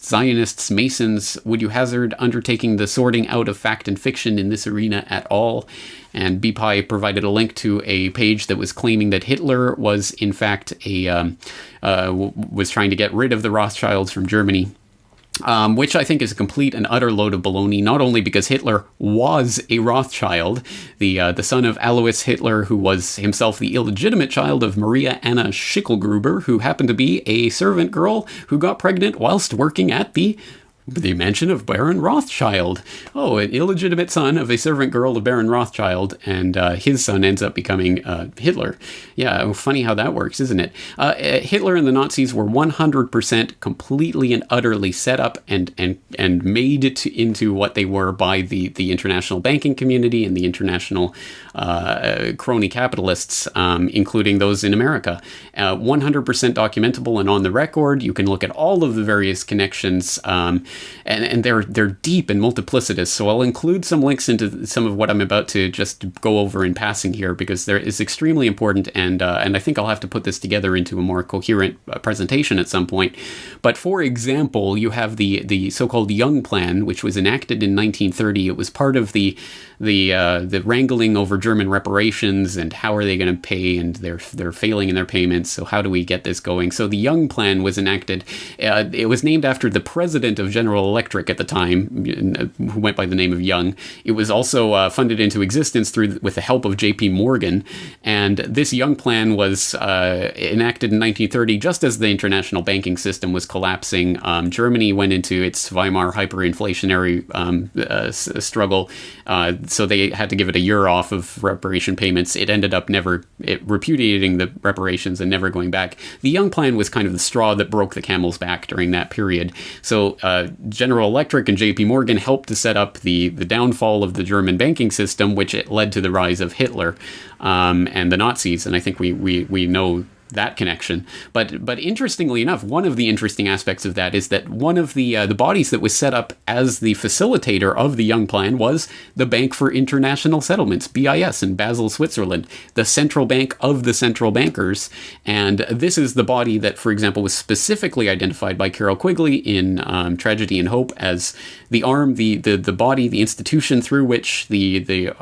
Zionists, Masons. Would you hazard undertaking the sorting out of fact and fiction in this arena at all? And BPI provided a link to a page that was claiming that Hitler was, in fact, was trying to get rid of the Rothschilds from Germany. Which I think is a complete and utter load of baloney, not only because Hitler was a Rothschild, the son of Alois Hitler, who was himself the illegitimate child of Maria Anna Schicklgruber, who happened to be a servant girl who got pregnant whilst working at the mansion of Baron Rothschild. Oh, an illegitimate son of a servant girl of Baron Rothschild, and his son ends up becoming Hitler. Yeah, funny how that works, isn't it? Hitler and the Nazis were 100% completely and utterly set up and made it into what they were by the international banking community and the international crony capitalists, including those in America. 100% documentable and on the record. You can look at all of the various connections, and they're deep and multiplicitous. So I'll include some links into some of what I'm about to just go over in passing here, because there is extremely important, and I think I'll have to put this together into a more coherent presentation at some point. But for example, you have the so-called Young Plan, which was enacted in 1930. It was part of the wrangling over German reparations and how are they going to pay, and they're failing in their payments. So how do we get this going? So the Young Plan was enacted. It was named after the president of General Electric at the time, who went by the name of Young. It was also funded into existence with the help of J.P. Morgan. And this Young Plan was enacted in 1930, just as the international banking system was collapsing. Germany went into its Weimar hyperinflationary struggle. So they had to give it a year off of reparation payments. It ended up repudiating the reparations and never going back. The Young Plan was kind of the straw that broke the camel's back during that period. So General Electric and J.P. Morgan helped to set up the downfall of the German banking system, which it led to the rise of Hitler and the Nazis. And I think we know that connection. But interestingly enough, one of the interesting aspects of that is that one of the bodies that was set up as the facilitator of the Young Plan was the Bank for International Settlements, BIS, in Basel, Switzerland, the central bank of the central bankers. And this is the body that, for example, was specifically identified by Carroll Quigley in Tragedy and Hope as the arm, the body, the institution through which the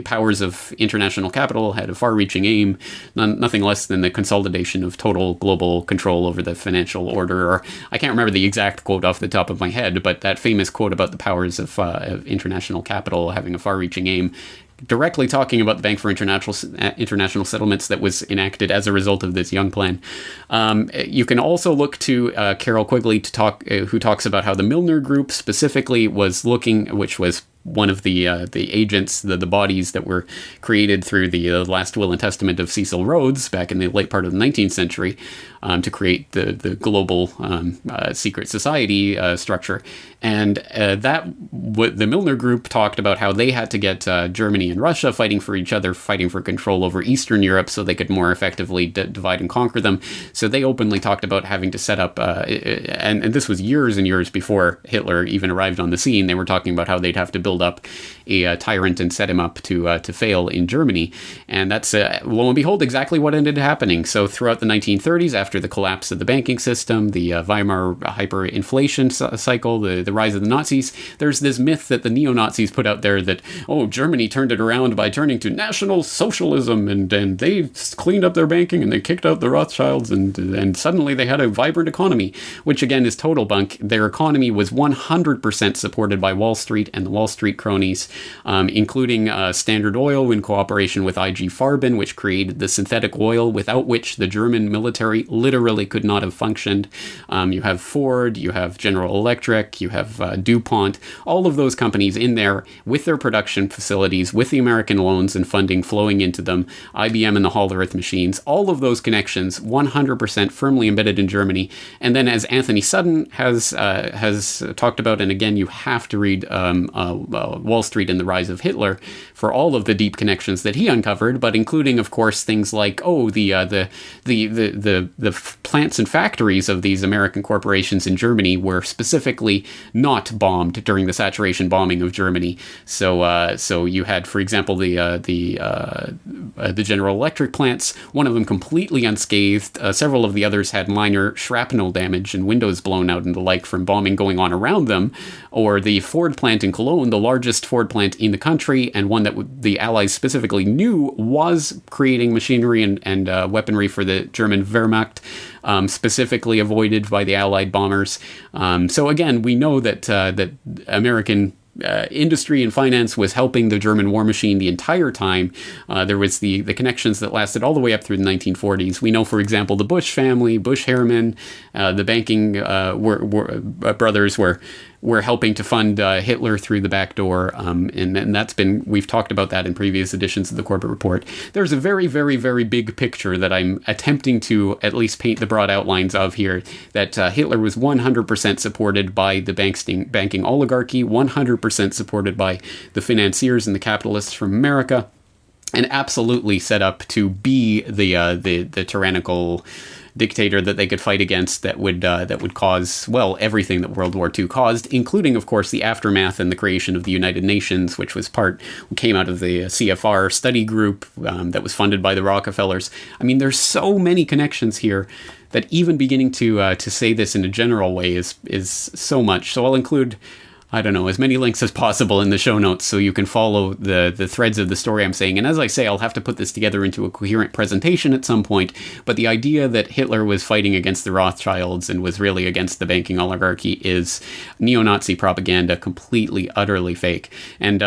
powers of international capital had a far-reaching aim, nothing less than the consolidation of total global control over the financial order. Or I can't remember the exact quote off the top of my head, but that famous quote about the powers of international capital having a far-reaching aim, directly talking about the Bank for International Settlements that was enacted as a result of this Young Plan. You can also look to Carroll Quigley who talks about how the Milner Group specifically was looking, which was one of the agents, the bodies that were created through the last will and testament of Cecil Rhodes back in the late part of the 19th century to create the global secret society structure. And the Milner Group talked about how they had to get Germany and Russia fighting for each other, fighting for control over Eastern Europe so they could more effectively divide and conquer them. So they openly talked about having to set up, and this was years and years before Hitler even arrived on the scene. They were talking about how they'd have to build up a tyrant and set him up to fail in Germany. And that's, lo and behold, exactly what ended up happening. So throughout the 1930s, after the collapse of the banking system, the Weimar hyperinflation cycle, the rise of the Nazis, there's this myth that the neo-Nazis put out there that, Germany turned it around by turning to National Socialism, and they cleaned up their banking and they kicked out the Rothschilds, and suddenly they had a vibrant economy, which again is total bunk. Their economy was 100% supported by Wall Street and the Wall Street cronies, including Standard Oil in cooperation with IG Farben, which created the synthetic oil without which the German military literally could not have functioned. You have Ford, you have General Electric, you have DuPont, all of those companies in there with their production facilities, with the American loans and funding flowing into them, IBM and the Hall Earth machines, all of those connections 100% firmly embedded in Germany. And then, as Anthony Sudden has talked about, and again, you have to read Wall Street and the Rise of Hitler for all of the deep connections that he uncovered, but including, of course, things like the plants and factories of these American corporations in Germany were specifically not bombed during the saturation bombing of Germany. So you had, for example, the General Electric plants, one of them completely unscathed. Several of the others had minor shrapnel damage and windows blown out and the like from bombing going on around them. Or the Ford plant in Cologne, the largest Ford plant in the country, and one that the Allies specifically knew was creating machinery and weaponry for the German Wehrmacht, specifically avoided by the Allied bombers. So again, we know that American industry and finance was helping the German war machine the entire time. There was the connections that lasted all the way up through the 1940s. We know, for example, the Bush family, Bush Harriman, the banking brothers were helping to fund Hitler through the back door, and that's we've talked about that in previous editions of the Corporate Report. There's a very, very, very big picture that I'm attempting to at least paint the broad outlines of here, that Hitler was 100% supported by the banking oligarchy, 100% supported by the financiers and the capitalists from America, and absolutely set up to be the tyrannical dictator that they could fight against that would cause, well, everything that World War II caused, including, of course, the aftermath and the creation of the United Nations, which came out of the CFR study group that was funded by the Rockefellers. I mean, there's so many connections here that even beginning to say this in a general way is so much. So I'll include, I don't know, as many links as possible in the show notes so you can follow the threads of the story I'm saying. And as I say, I'll have to put this together into a coherent presentation at some point. But the idea that Hitler was fighting against the Rothschilds and was really against the banking oligarchy is neo-Nazi propaganda, completely, utterly fake. And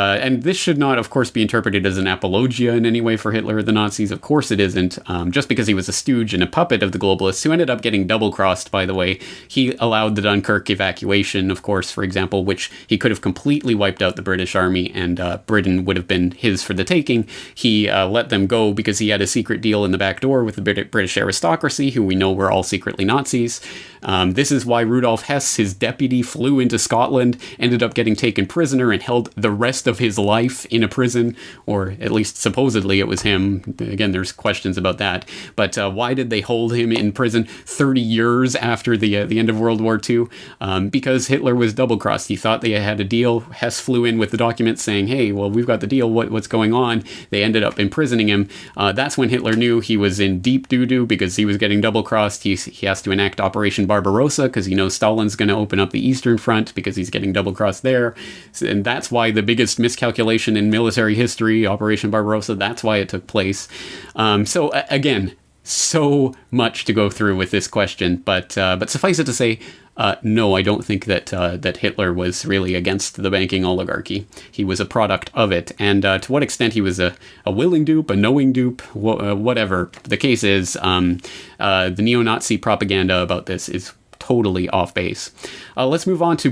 this should not, of course, be interpreted as an apologia in any way for Hitler or the Nazis. Of course it isn't. Just because he was a stooge and a puppet of the globalists, who ended up getting double-crossed, by the way. He allowed the Dunkirk evacuation, of course, for example, which he could have completely wiped out the British army and Britain would have been his for the taking. He let them go because he had a secret deal in the back door with the British aristocracy, who we know were all secretly Nazis. This is why Rudolf Hess, his deputy, flew into Scotland, ended up getting taken prisoner and held the rest of his life in a prison, or at least supposedly it was him. Again, there's questions about that. But why did they hold him in prison 30 years after the end of World War II? Because Hitler was double-crossed. He thought they had a deal. Hess flew in with the documents saying, hey, well, we've got the deal. What's going on? They ended up imprisoning him. That's when Hitler knew he was in deep doo-doo because he was getting double-crossed. He has to enact Operation Barbarossa because he knows Stalin's going to open up the Eastern Front because he's getting double-crossed there. And that's why the biggest miscalculation in military history, Operation Barbarossa, that's why it took place. So again, so much to go through with this question, but suffice it to say, no, I don't think that Hitler was really against the banking oligarchy. He was a product of it, and to what extent he was a willing dupe, a knowing dupe, whatever the case is, the neo-Nazi propaganda about this is totally off base. Let's move on to